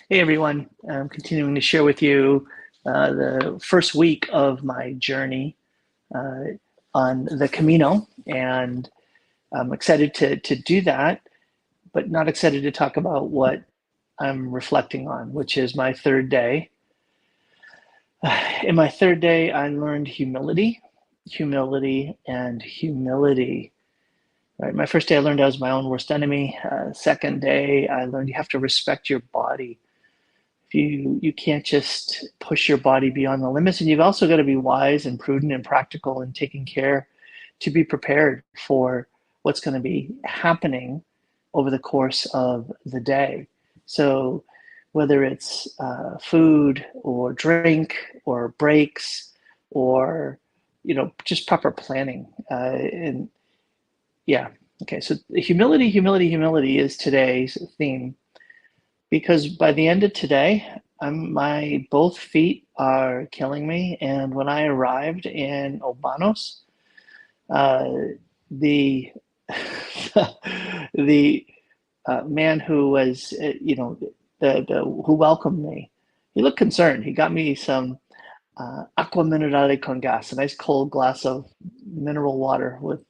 Hey everyone, I'm continuing to share with you the first week of my journey uh, on the Camino, and I'm excited to do that, but not excited to talk about what I'm reflecting on, which is my third day. In my third day, I learned humility, humility, and humility. Right, my first day, I learned I was my own worst enemy. Second day, I learned you have to respect your body. You can't just push your body beyond the limits, and you've also got to be wise and prudent and practical and taking care to be prepared for what's going to be happening over the course of the day. So whether it's food or drink or breaks or just proper planning and yeah. Okay, so humility, humility, humility is today's theme, because by the end of today, my both feet are killing me. And when I arrived in Obanos, uh, the the man who was, the who welcomed me, he looked concerned. He got me some aqua minerale con gas, a nice cold glass of mineral water with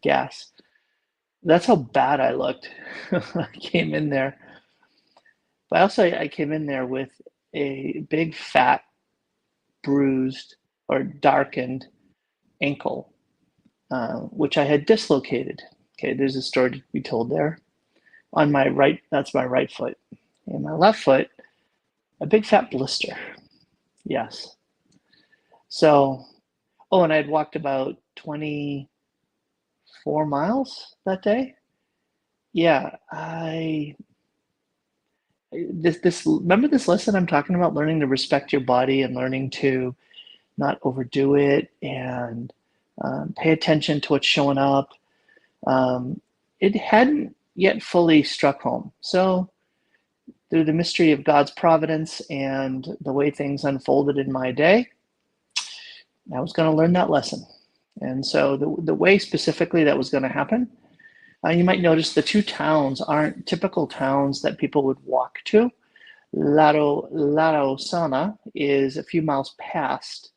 gas. That's how bad I looked when I came in there. But also, I came in there with a big, fat, bruised, or darkened ankle, which I had dislocated. Okay, there's a story to be told there. On my right, that's my right foot. And my left foot, a big, fat blister. Yes. So, oh, and I had walked about 24 miles that day. Yeah, this remember this lesson I'm talking about, learning to respect your body and learning to not overdo it, and pay attention to what's showing up. Um, it hadn't yet fully struck home. So, through the mystery of God's providence and the way things unfolded in my day, I was going to learn that lesson. And so, the way specifically that was going to happen, you might notice the two towns aren't typical towns that people would walk to. Larrasoaña is a few miles past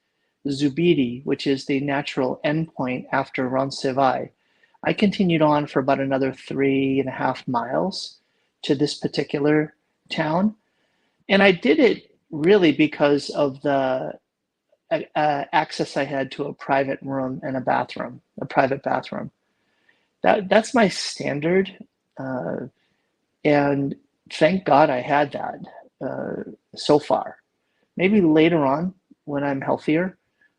Zubiri, which is the natural endpoint after Roncesvalles. I continued on for about another 3.5 miles to this particular town. And I did it really because of the access I had to a private room and a private bathroom. That's my standard. Uh, and thank God I had that so far. Maybe later on, when I'm healthier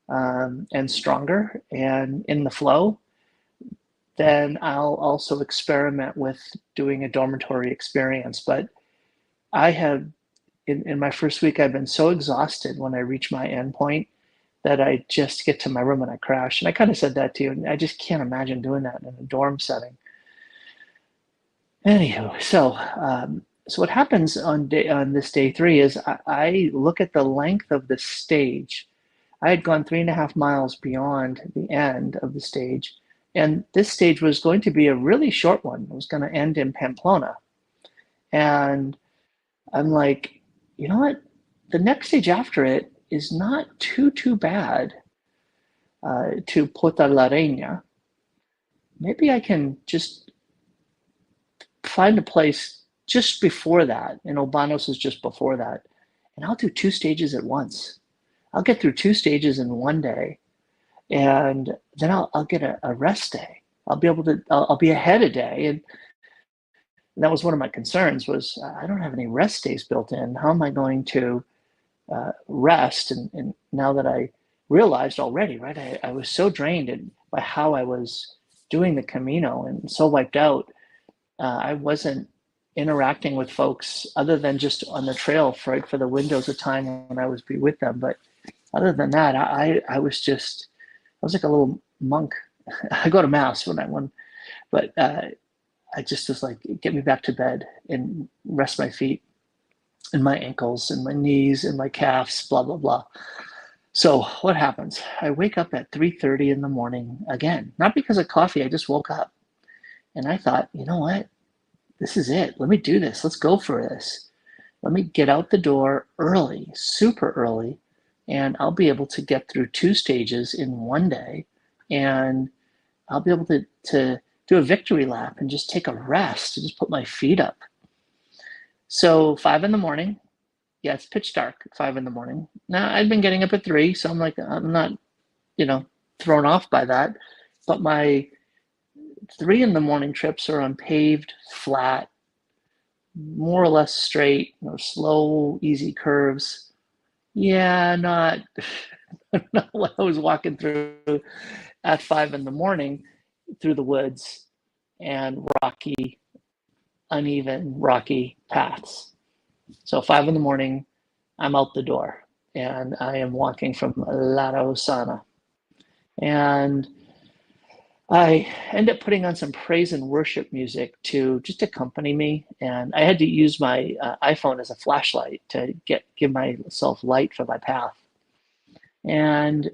and stronger and in the flow, then I'll also experiment with doing a dormitory experience. But I have, in my first week, I've been so exhausted when I reach my endpoint that I just get to my room and I crash. And I kind of said that to you, and I just can't imagine doing that in a dorm setting. Anywho, so what happens on this day three is I look at the length of the stage. I had gone 3.5 miles beyond the end of the stage, and this stage was going to be a really short one. It was going to end in Pamplona, and I'm like, you know what? The next stage after it is not too bad, to Porta la Reina. Maybe I can just find a place just before that, and Obanos is just before that, and I'll do two stages at once. I'll get through two stages in one day, and then I'll get a rest day. I'll be ahead a day, and that was one of my concerns, was I don't have any rest days built in. How am I going to rest? And now that I realized already, right, I was so drained by how I was doing the Camino and so wiped out. I wasn't interacting with folks other than just on the trail for the windows of time when I was be with them. But other than that, I was like a little monk. I go to mass but I just was like, get me back to bed and rest my feet and my ankles and my knees and my calves, blah blah blah. So what happens? I wake up at 3:30 in the morning again, not because of coffee. I just woke up, and I thought, you know what? This is it. Let me do this. Let's go for this. let me get out the door early, super early, and I'll be able to get through 2 stages in one day, and I'll be able to do a victory lap and just take a rest and just put my feet up. So 5 in the morning, yeah, it's pitch dark at 5 in the morning. Now I've been getting up at 3, so I'm like, I'm not, thrown off by that. But my 3 in the morning trips are on paved, flat, more or less straight, slow, easy curves. Yeah, not, not what I was walking through at 5 in the morning through the woods and rocky, uneven, rocky paths. So 5 in the morning, I'm out the door and I am walking from Larrasoaña. And I end up putting on some praise and worship music to just accompany me. And I had to use my iPhone as a flashlight to give myself light for my path. And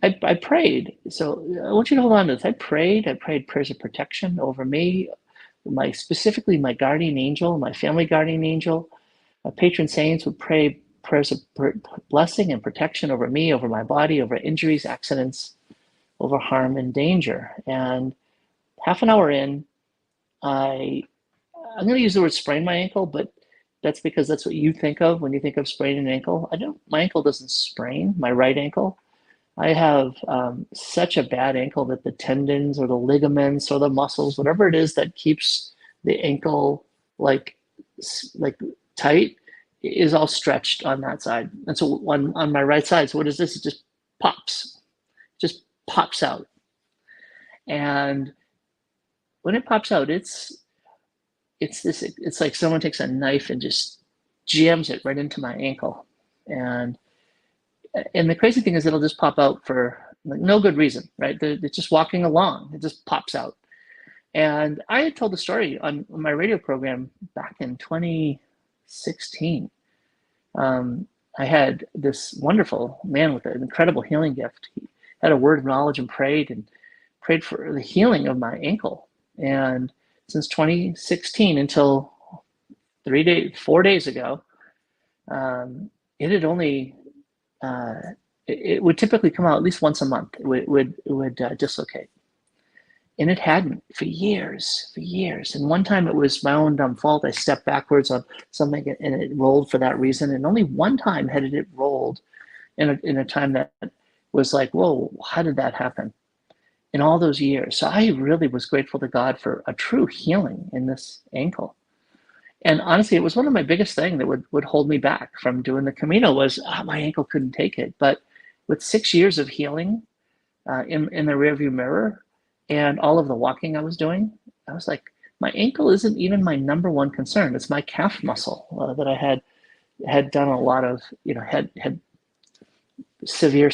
I prayed. So I want you to hold on to this. I prayed prayers of protection over me, specifically my guardian angel, my family guardian angel. My patron saints would pray prayers of blessing and protection over me, over my body, over injuries, accidents, over harm and danger. And half an hour in, I'm going to use the word sprain my ankle, but that's because that's what you think of when you think of spraining an ankle. My ankle doesn't sprain, my right ankle. I have such a bad ankle that the tendons or the ligaments or the muscles, whatever it is that keeps the ankle like tight, is all stretched on that side. And so on my right side, so what is this? It just pops out. And when it pops out, it's like someone takes a knife and just jams it right into my ankle. And the crazy thing is it'll just pop out for no good reason, right? They're just walking along. It just pops out. And I had told the story on my radio program back in 2016. I had this wonderful man with an incredible healing gift. He had a word of knowledge and prayed for the healing of my ankle. And since 2016 until 4 days ago, it had only, it would typically come out at least once a month. It would dislocate. And it hadn't for years. And one time it was my own dumb fault. I stepped backwards on something and it rolled for that reason. And only one time had it rolled in a time that was like, whoa, how did that happen? In all those years. So I really was grateful to God for a true healing in this ankle. And honestly, it was one of my biggest things that would hold me back from doing the Camino was my ankle couldn't take it. But with 6 years of healing in the rearview mirror and all of the walking I was doing, I was like, my ankle isn't even my number one concern. It's my calf muscle that I had done a lot of, had severe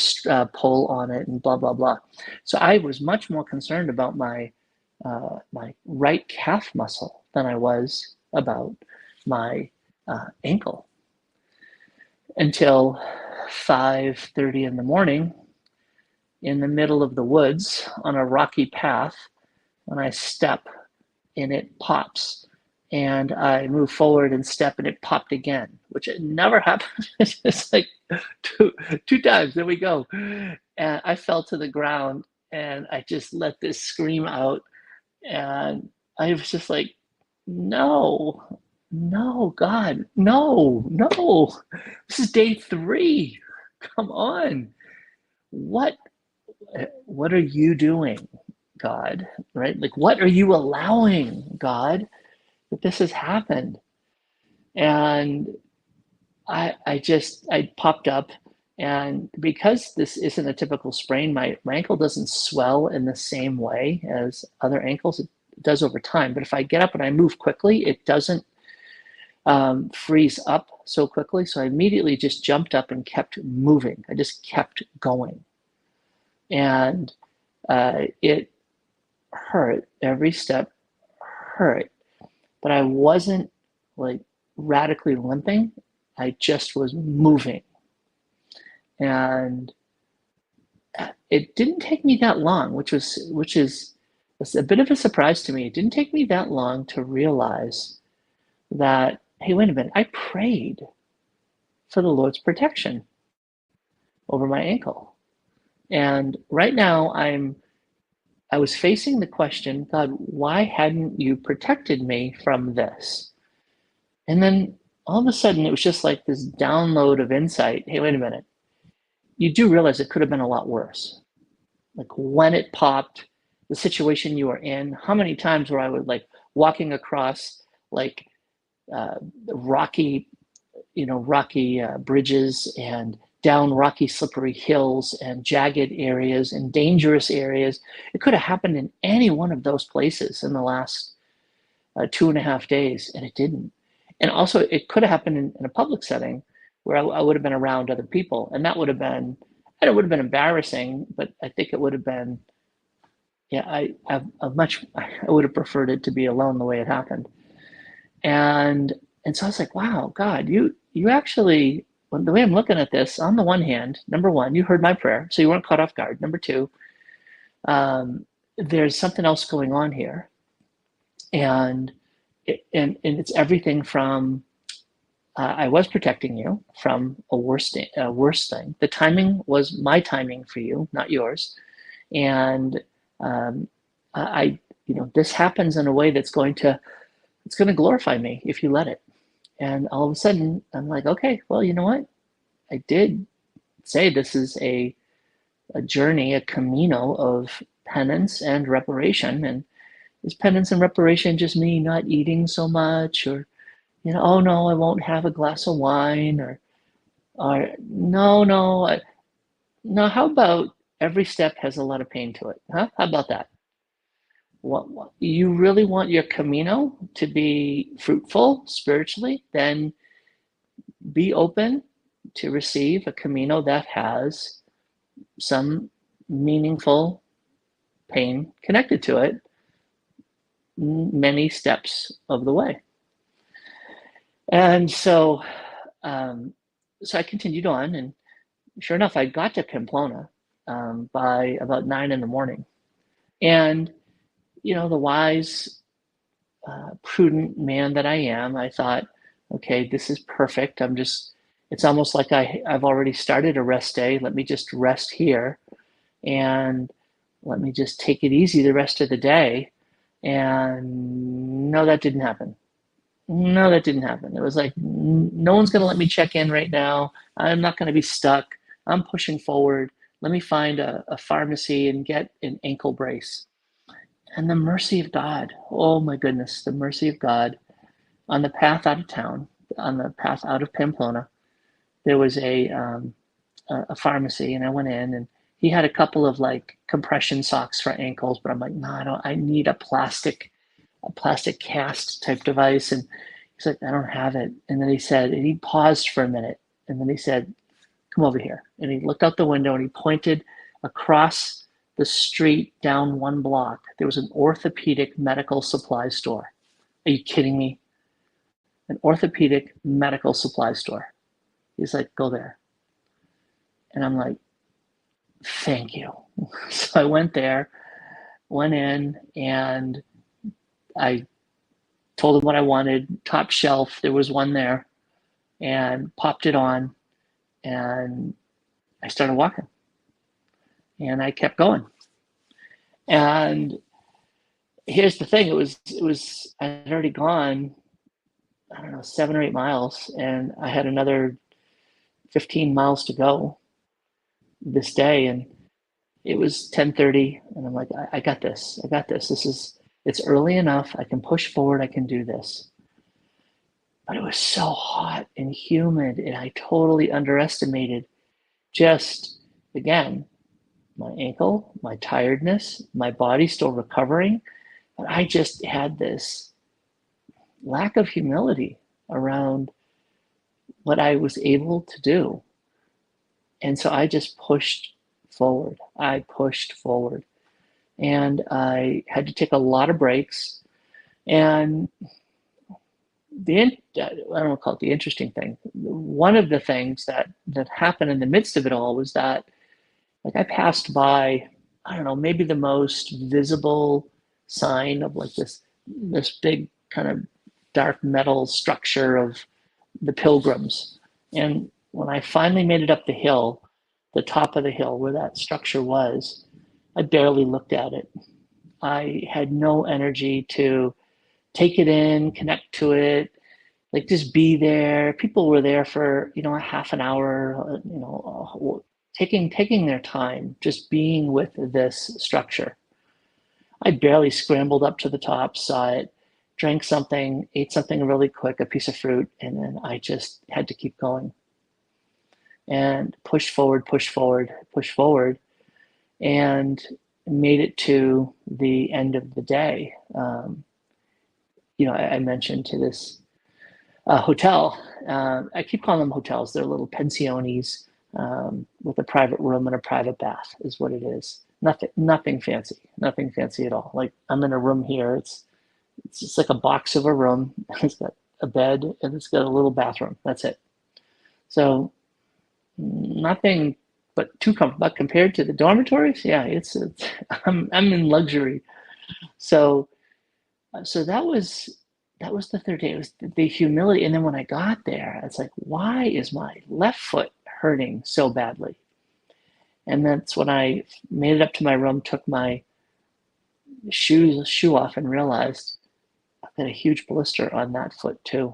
pull on it and blah, blah, blah. So I was much more concerned about my right calf muscle than I was about my ankle until 5:30 in the morning in the middle of the woods on a rocky path. When I step and it pops and I move forward and step and it popped again, which it never happened. It's like two times. There we go. And I fell to the ground and I just let this scream out. And I was just like, no, God, no. This is day 3. Come on. What are you doing, God? Right? Like, what are you allowing, God, that this has happened? And I popped up, and because this isn't a typical sprain, my ankle doesn't swell in the same way as other ankles. It does over time, but if I get up and I move quickly, it doesn't freeze up so quickly. So I immediately just jumped up and kept moving. I just kept going. And it hurt. Every step hurt. But I wasn't like radically limping. I just was moving. And it didn't take me that long, which is a bit of a surprise to me. It didn't take me that long to realize that hey, wait a minute, I prayed for the Lord's protection over my ankle. And right now I was facing the question, God, why hadn't you protected me from this? And then all of a sudden it was just like this download of insight. Hey, wait a minute. You do realize it could have been a lot worse. Like when it popped, the situation you were in, how many times were I would like walking across like rocky bridges and down rocky, slippery hills and jagged areas and dangerous areas. It could have happened in any one of those places in the last 2.5 days, and it didn't. And also, it could have happened in a public setting where I would have been around other people, and that would have been, and it would have been embarrassing, but I think it would have been, yeah, I would have preferred it to be alone the way it happened. And so I was like, wow, God, you actually, the way I'm looking at this, on the one hand, number one, you heard my prayer, so you weren't caught off guard. Number two, there's something else going on here, and it's everything from I was protecting you from a worse thing. The timing was my timing for you, not yours, and I this happens in a way that's going to glorify me if you let it. And all of a sudden, I'm like, okay, well, you know what? I did say this is a journey, a Camino of penance and reparation. And is penance and reparation just me not eating so much, or oh no, I won't have a glass of wine, or no, no, no. How about every step has a lot of pain to it? Huh? How about that? What you really want your Camino to be fruitful spiritually? Then be open to receive a Camino that has some meaningful pain connected to it many steps of the way. And so I continued on, and sure enough, I got to Pamplona by about 9 a.m. And the wise, prudent man that I am, I thought, okay, this is perfect. It's almost like I've already started a rest day. Let me just rest here, and let me just take it easy the rest of the day. And no, that didn't happen. No, that didn't happen. It was like, no one's going to let me check in right now. I'm not going to be stuck. I'm pushing forward. Let me find a pharmacy and get an ankle brace. And the mercy of God, oh my goodness, the mercy of God. On the path out of town, on the path out of Pamplona, there was a pharmacy, and I went in, and he had a couple of like compression socks for ankles, but I'm like, no, I need a plastic cast type device. And he's like, I don't have it. And then he paused for a minute, and then he said, come over here. And he looked out the window and he pointed across the street down one block. There was an orthopedic medical supply store. Are you kidding me? An orthopedic medical supply store. He's like, go there. And I'm like, thank you. So I went in, and I told him what I wanted. Top shelf, there was one there, and popped it on, and I started walking, and I kept going. And here's the thing: it was I had already gone, I don't know, 7 or 8 miles, and I had another 15 miles to go this day, and it was 10:30, and I'm like, I got this. It's early enough. I can push forward. I can do this. But it was so hot and humid, and I totally underestimated just, again, my ankle, my tiredness, my body still recovering. But I just had this lack of humility around what I was able to do. And so I just pushed forward. And I had to take a lot of breaks. And I don't want to call it the interesting thing. One of the things that happened in the midst of it all was that, like, I passed by, I don't know, maybe the most visible sign of like this big kind of dark metal structure of the pilgrims. And when I finally made it up the hill, the top of the hill where that structure was, I barely looked at it. I had no energy to take it in, connect to it, like just be there. People were there for, a half an hour, taking their time, just being with this structure. I barely scrambled up to the top, saw it, drank something, ate something really quick, a piece of fruit, and then I just had to keep going and push forward, push forward, push forward, and made it to the end of the day. I mentioned to this hotel. I keep calling them hotels. They're little pensiones with a private room and a private bath is what it is. Nothing fancy at all. Like I'm in a room here. It's just like a box of a room. It's got a bed and it's got a little bathroom. That's it. So nothing but too comfortable. But compared to the dormitories, yeah, it's I'm in luxury. So that was the third day. It was the humility. And then when I got there, it's like, why is my left foot hurting so badly? And that's when I made it up to my room, took my shoe off and realized I've got a huge blister on that foot too.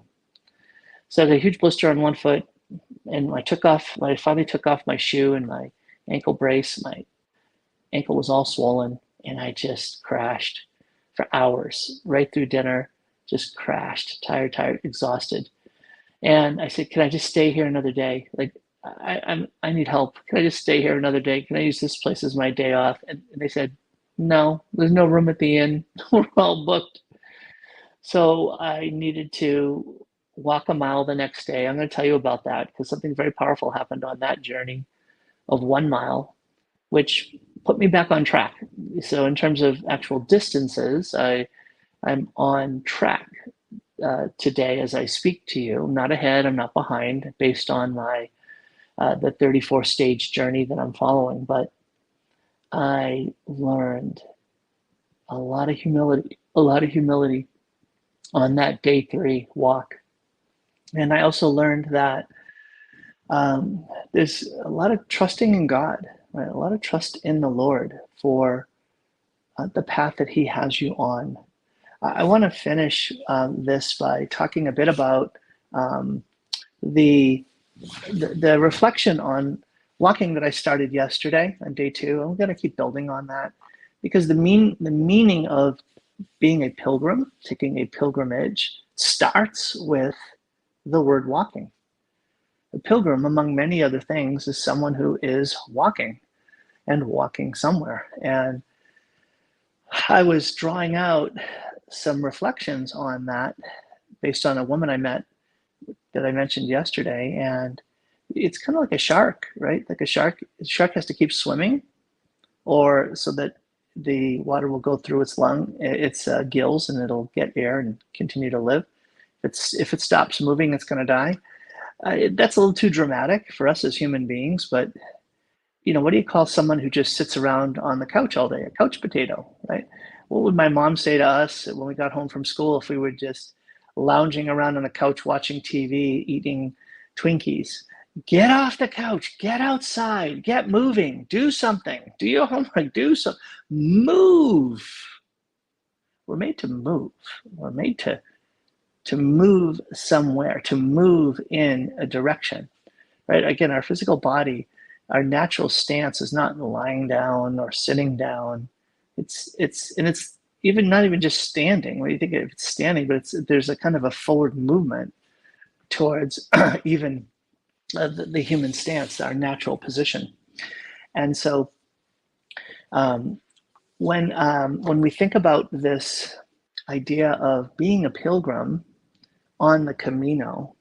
So I got a huge blister on one foot, and when I finally took off my shoe and my ankle brace, my ankle was all swollen, and I just crashed for hours, right through dinner, just crashed, tired, exhausted. And I said, can I just stay here another day? Like, I need help. Can I just stay here another day? Can I use this place as my day off? And they said, no, there's no room at the inn. We're all booked. So I needed to walk a mile the next day. I'm going to tell you about that because something very powerful happened on that journey of 1 mile, which put me back on track. So in terms of actual distances, I'm on track today as I speak to you. I'm not ahead, I'm not behind, based on my the 34 stage journey that I'm following. But I learned a lot of humility on that day 3 walk. And I also learned that there's a lot of trusting in God, right? A lot of trust in the Lord for the path that He has you on. I want to finish this by talking a bit about the reflection on walking that I started yesterday on day 2. I'm going to keep building on that because the meaning of being a pilgrim, taking a pilgrimage, starts with the word walking. A pilgrim, among many other things, is someone who is walking and walking somewhere. And I was drawing out some reflections on that based on a woman I met that I mentioned yesterday. And it's kind of like a shark, right? Like a shark has to keep swimming, or so that the water will go through its gills, and it'll get air and continue to live. If it stops moving, it's going to die. That's a little too dramatic for us as human beings, but what do you call someone who just sits around on the couch all day? A couch potato, right? What would my mom say to us when we got home from school if we were just lounging around on the couch watching TV, eating Twinkies? Get off the couch, get outside, get moving, do something, do your homework, move. We're made to move. We're made to move somewhere, to move in a direction, right? Again, our physical body, our natural stance is not lying down or sitting down. It's even not even just standing. What do you think of it's standing? But there's a kind of a forward movement towards even the human stance, our natural position. And so when we think about this idea of being a pilgrim on the Camino,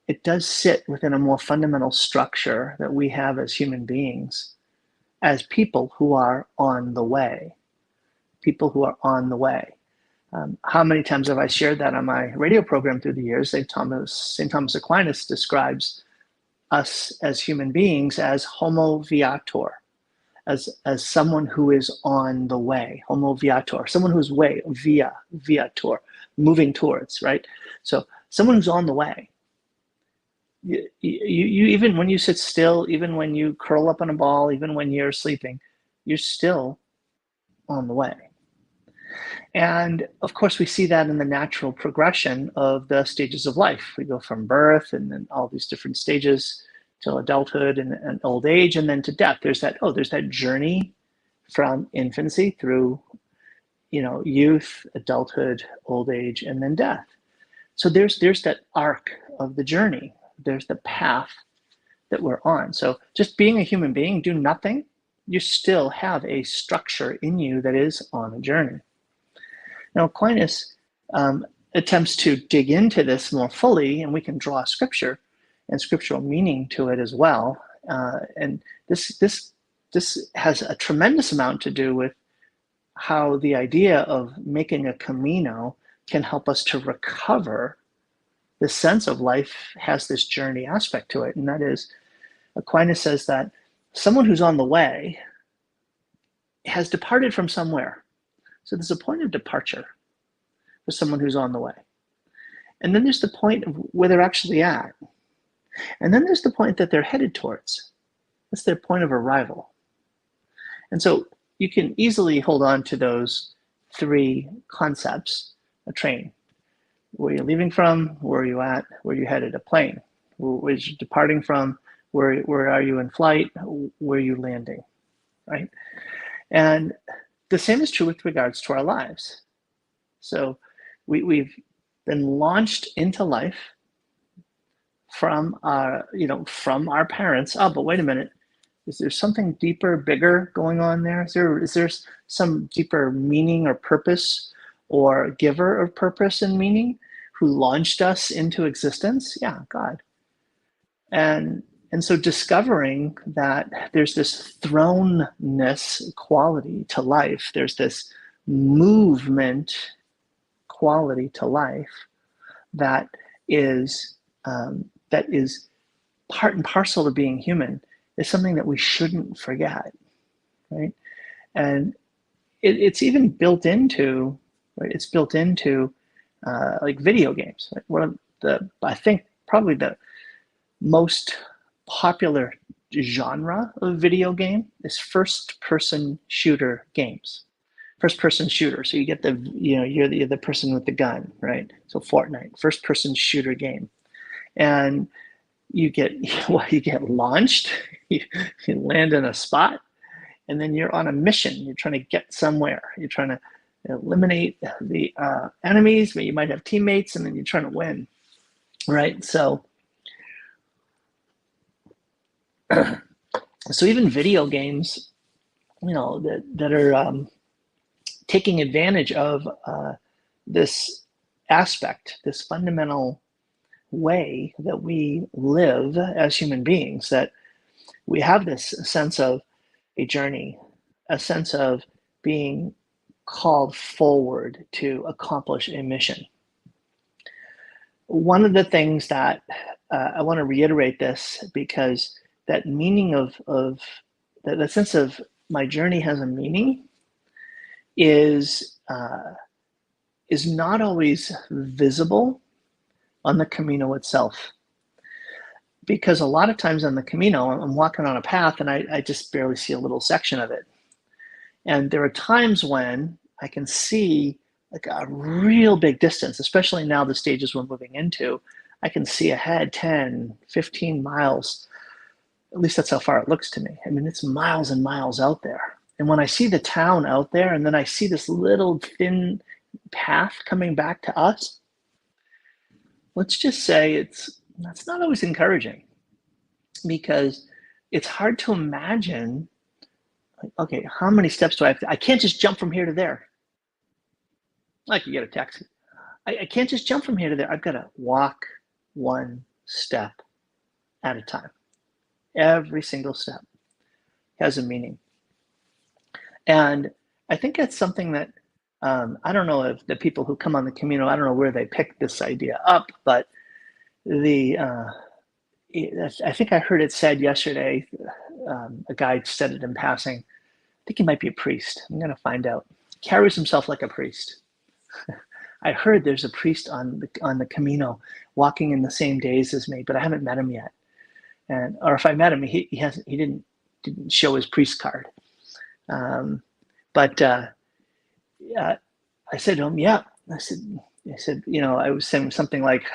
it does sit within a more fundamental structure that we have as human beings, as people who are on the way. People who are on the way. How many times have I shared that on my radio program through the years? St. Thomas Aquinas describes us as human beings as homo viator, as someone who is on the way. Homo viator, someone who's viator, moving towards, right? So someone who's on the way, you even when you sit still, even when you curl up on a ball, even when you're sleeping, you're still on the way. And of course, we see that in the natural progression of the stages of life. We go from birth and then all these different stages till adulthood and old age, and then to death. There's that journey from infancy through, youth, adulthood, old age, and then death. So there's that arc of the journey. There's the path that we're on. So just being a human being, do nothing, you still have a structure in you that is on a journey. Now, Aquinas attempts to dig into this more fully, and we can draw scripture and scriptural meaning to it as well. And this has a tremendous amount to do with how the idea of making a Camino can help us to recover the sense of life has this journey aspect to it. And that is, Aquinas says that someone who's on the way has departed from somewhere. So there's a point of departure for someone who's on the way. And then there's the point of where they're actually at. And then there's the point that they're headed towards. That's their point of arrival. And so you can easily hold on to those three concepts. A train, where you're leaving from, where are you at, where are you headed. A plane, where you're departing from, where are you in flight, where are you landing, right? And the same is true with regards to our lives. So we've been launched into life from our parents. Oh, but wait a minute. Is there something deeper, bigger going on there? Is there some deeper meaning or purpose or giver of purpose and meaning who launched us into existence? Yeah, God. And so discovering that there's this thrownness quality to life, there's this movement quality to life that is part and parcel of being human, is something that we shouldn't forget, right? And it's even built into, right? It's built into like video games. Like one of I think probably the most popular genre of video game is first-person shooter games. First-person shooter. So you get you're the person with the gun, right? So Fortnite, first-person shooter game, and you get launched. You land in a spot, and then you're on a mission. You're trying to get somewhere. You're trying to eliminate the enemies, but you might have teammates, and then you're trying to win, right? So even video games, that are taking advantage of this aspect, this fundamental way that we live as human beings, that we have this sense of a journey, a sense of being called forward to accomplish a mission. One of the things that I want to reiterate this, because that meaning of the sense of my journey has a meaning is not always visible on the Camino itself. Because a lot of times on the Camino, I'm walking on a path and I just barely see a little section of it. And there are times when I can see like a real big distance, especially now the stages we're moving into. I can see ahead 10, 15 miles. At least that's how far it looks to me. I mean, it's miles and miles out there. And when I see the town out there, and then I see this little thin path coming back to us, let's just say that's not always encouraging, because it's hard to imagine, like, okay, how many steps do I have to, I can't just jump from here to there. I could get a taxi. I can't just jump from here to there. I've got to walk one step at a time. Every single step has a meaning. And I think that's something that, I don't know if the people who come on the Camino, I don't know where they picked this idea up, but I think I heard it said yesterday, a guy said it in passing. I think he might be a priest. I'm going to find out. Carries himself like a priest. I heard there's a priest on the Camino walking in the same days as me, but I haven't met him yet. And or if I met him, he didn't show his priest card. But I said to him, yeah. I said, I was saying something like,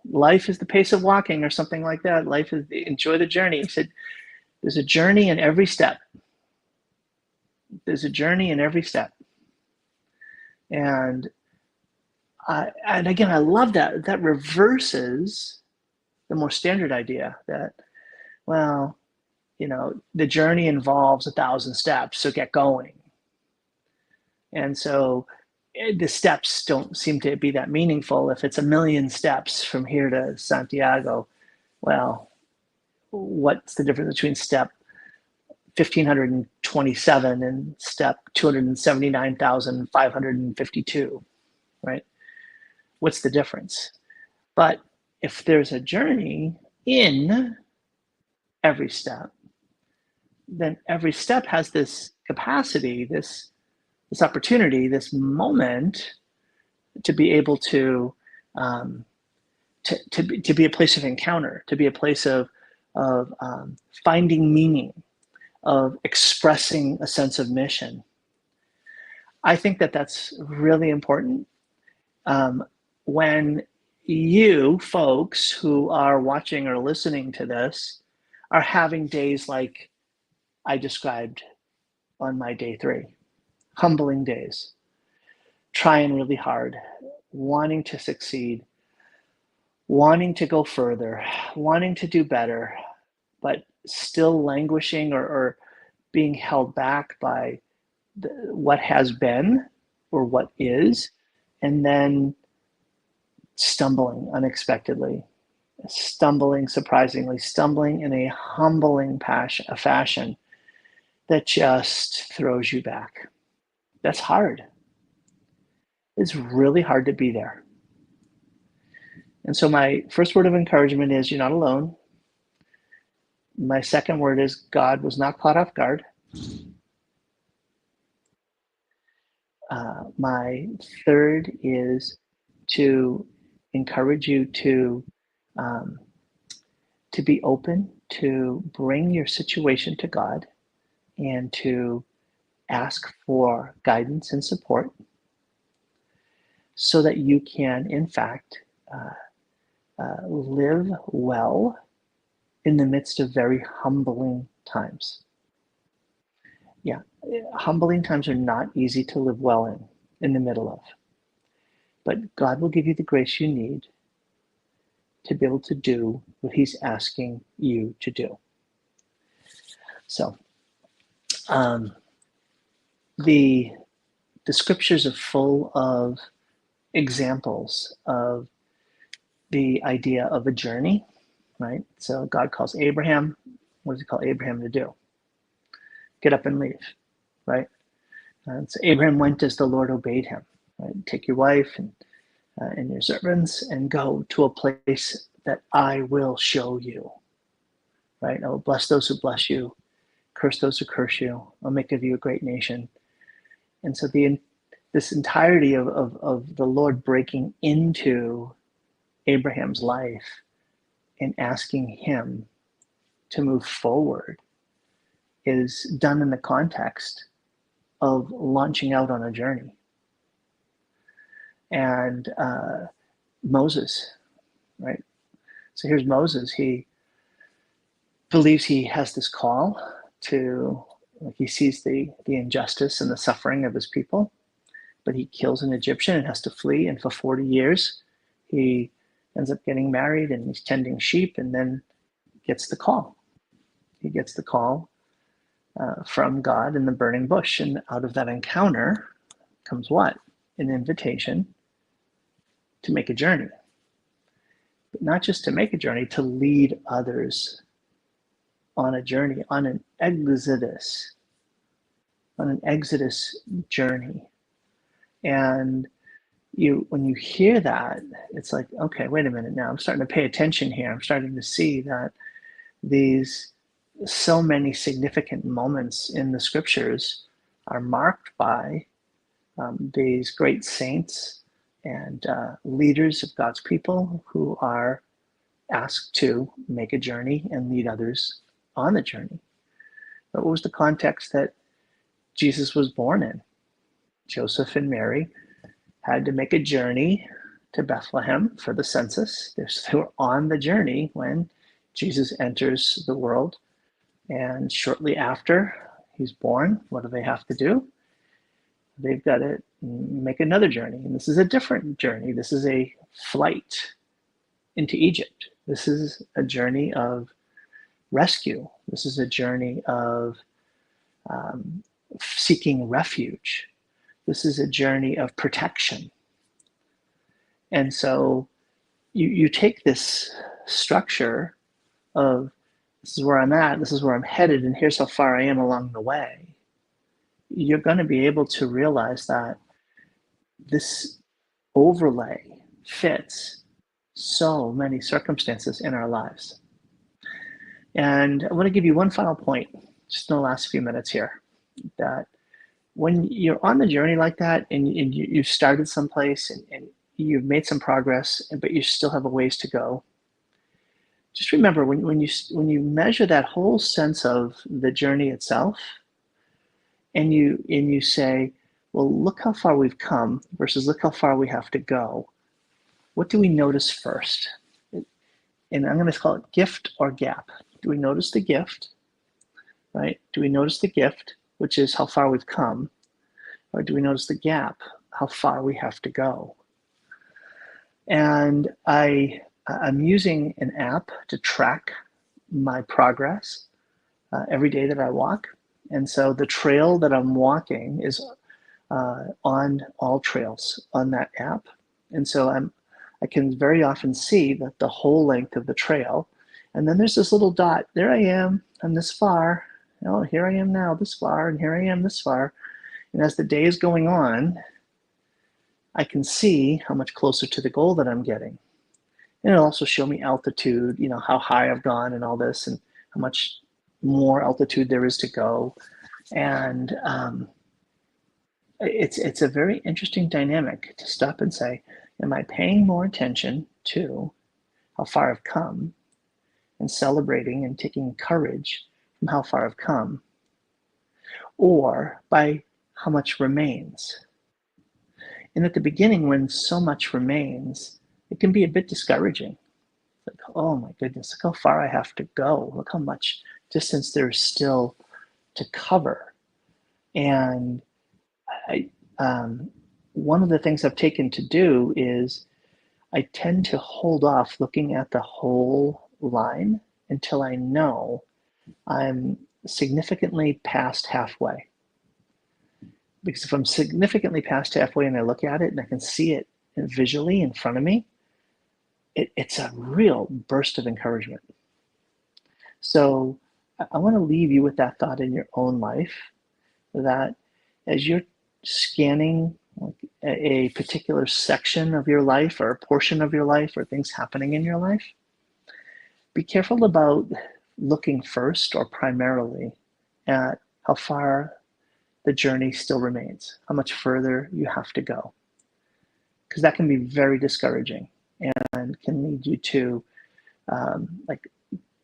life is the pace of walking, or something like that. Life is enjoy the journey. He said, there's a journey in every step. There's a journey in every step. And again, I love that. That reverses the more standard idea that, well, the journey involves 1,000 steps, so get going. And so the steps don't seem to be that meaningful. If it's 1,000,000 steps from here to Santiago, well, what's the difference between step 1,527 and step 279,552, right? What's the difference? But if there's a journey in every step, then every step has this capacity, this opportunity, this moment to be able to be a place of encounter, to be a place of finding meaning, of expressing a sense of mission. I think that that's really important. When you folks who are watching or listening to this are having days like I described on my day 3, humbling days, trying really hard, wanting to succeed, wanting to go further, wanting to do better, but still languishing or being held back by what has been or what is, and then stumbling unexpectedly, stumbling surprisingly, stumbling in a humbling fashion that just throws you back. That's hard. It's really hard to be there. And so my first word of encouragement is you're not alone. My second word is God was not caught off guard. My third is to encourage you to be open, to bring your situation to God, and to ask for guidance and support so that you can, in fact, live well in the midst of very humbling times. Yeah, humbling times are not easy to live well in the middle of. But God will give you the grace you need to be able to do what He's asking you to do. So, the scriptures are full of examples of the idea of a journey, right? So God calls Abraham. What does He call Abraham to do? Get up and leave, right? And so Abraham went as the Lord obeyed him. Right? Take your wife and your servants and go to a place that I will show you, right? I will bless those who bless you, curse those who curse you. I'll make of you a great nation. And so this entirety of the Lord breaking into Abraham's life and asking him to move forward is done in the context of launching out on a journey. And Moses, right? So here's Moses. He believes he has this call to, he sees the injustice and the suffering of his people, but he kills an Egyptian and has to flee. And for 40 years, he ends up getting married and he's tending sheep, and then gets the call. He gets the call from God in the burning bush. And out of that encounter comes what? An invitation to make a journey. But not just to make a journey, to lead others on a journey, on an exodus journey. And when you hear that, it's like, okay, wait a minute now. I'm starting to pay attention here. I'm starting to see that these so many significant moments in the scriptures are marked by these great saints and leaders of God's people who are asked to make a journey and lead others on the journey. But what was the context that Jesus was born in? Joseph and Mary had to make a journey to Bethlehem for the census. They were on the journey when Jesus enters the world. And shortly after he's born, what do they have to do? They've got to make another journey. And this is a different journey. This is a flight into Egypt. This is a journey of rescue. This is a journey of seeking refuge. This is a journey of protection. And so you take this structure of, this is where I'm at, this is where I'm headed, and here's how far I am along the way. You're going to be able to realize that this overlay fits so many circumstances in our lives. And I want to give you one final point, just in the last few minutes here, that when you're on the journey like that, and you've started someplace and you've made some progress, but you still have a ways to go, just remember when you measure that whole sense of the journey itself, and you say, well, look how far we've come versus look how far we have to go. What do we notice first? And I'm going to call it gift or gap. Do we notice the gift, right? Do we notice the gift, which is how far we've come? Or do we notice the gap, how far we have to go? And I'm using an app to track my progress every day that I walk. And so the trail that I'm walking is on all trails on that app. And so I can very often see that the whole length of the trail. And then there's this little dot. There I am. I'm this far. Oh, here I am now this far, and here I am this far. And as the day is going on, I can see how much closer to the goal that I'm getting. And it'll also show me altitude, how high I've gone and all this, and how much more altitude there is to go. And it's a very interesting dynamic to stop and say, am I paying more attention to how far I've come and celebrating and taking courage from how far I've come, or by how much remains? And at the beginning, when so much remains, it can be a bit discouraging. Like, oh my goodness, look how far I have to go. Look how much distance there's still to cover. And one of the things I've taken to do is I tend to hold off looking at the whole line until I know I'm significantly past halfway. Because if I'm significantly past halfway and I look at it and I can see it visually in front of me, it's a real burst of encouragement. So I want to leave you with that thought in your own life, that as you're scanning a particular section of your life or a portion of your life or things happening in your life, be careful about looking first or primarily at how far the journey still remains, how much further you have to go. Because that can be very discouraging and can lead you to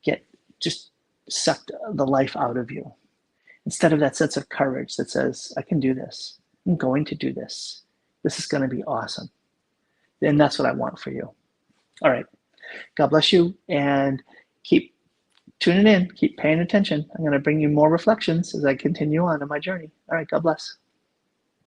get just sucked the life out of you. Instead of that sense of courage that says, I can do this. I'm going to do this. This is going to be awesome. And that's what I want for you. All right. God bless you, and keep tuning in. Keep paying attention. I'm going to bring you more reflections as I continue on my journey. All right. God bless.